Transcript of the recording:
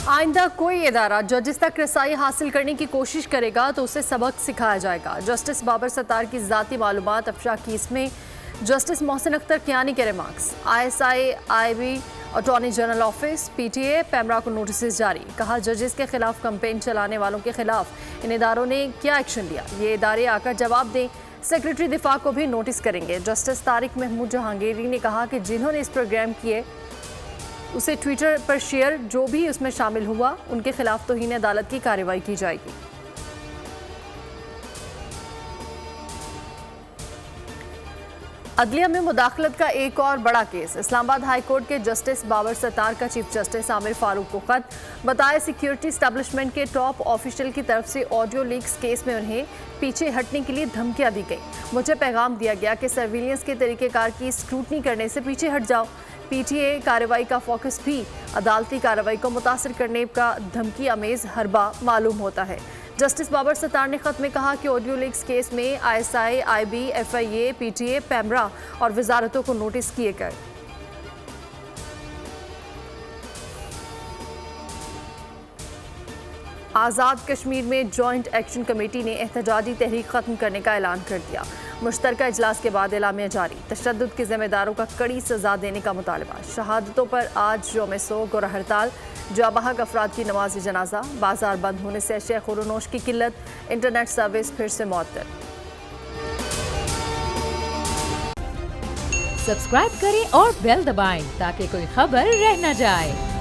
आइंदा कोई इदारा जजेस तक रसाई हासिल करने की कोशिश करेगा तो उसे सबक सिखाया जाएगा। जस्टिस बाबर सत्तार की ज़ाती मालूमात अफशा केस में जस्टिस मोहसिन अख्तर कियानी के remarks. ISI IB attorney general office PTA PEMRA को नोटिस जारी। कहा जजेस के खिलाफ कंपेन चलाने वालों के खिलाफ इन इदारों ने क्या एक्शन लिया, ये इदारे आकर जवाब दें। सेक्रेटरी दिफा को भी नोटिस करेंगे। जस्टिस तारिक महमूद जहांगीरी ने कहा कि जिन्होंने इस प्रोग्राम किए उसे ट्विटर पर शेयर, जो भी उसमें शामिल हुआ उनके खिलाफ तौहीन अदालत की कार्रवाई की जाएगी। अदलिया में मुदाखलत का एक और बड़ा केस। इस्लामाबाद हाई कोर्ट के जस्टिस बाबर सत्तार का चीफ जस्टिस आमिर फारूक को खत। बताया सिक्योरिटी एस्टेब्लिशमेंट के टॉप ऑफिशियल की तरफ से ऑडियो लीक्स केस में उन्हें पीछे हटने के लिए धमकियां दी गई। मुझे पैगाम दिया गया कि सर्विलेंस के तरीक़ेकार की स्क्रूटनी करने से पीछे हट जाओ। PTA कार्रवाई का फोकस भी अदालती कार्रवाई को मुतासर करने का धमकी अमेज हरबा मालूम होता है। जस्टिस बाबर सत्तार ने खत में कहा कि ऑडियो लीक्स केस में ISI IB FIA PTA PEMRA और वजारतों को नोटिस किए गए। आज़ाद कश्मीर में जॉइंट एक्शन कमेटी ने एहतजाजी तहरीक खत्म करने का ऐलान कर दिया। मुश्तरका इजलास के बाद एलामिया जारी। तशद्दुद के जिम्मेदारों का कड़ी सजा देने का मुतालबा। शहादतों पर आज यौम सोग और हड़ताल। जाबाहक अफराद की नमाज जनाजा। बाजार बंद होने से अशिया खुरोनोश की किल्लत। इंटरनेट सर्विस फिर से मुअत्तल। सब्सक्राइब करें और बेल दबाएं ताकि कोई खबर रह न जाए।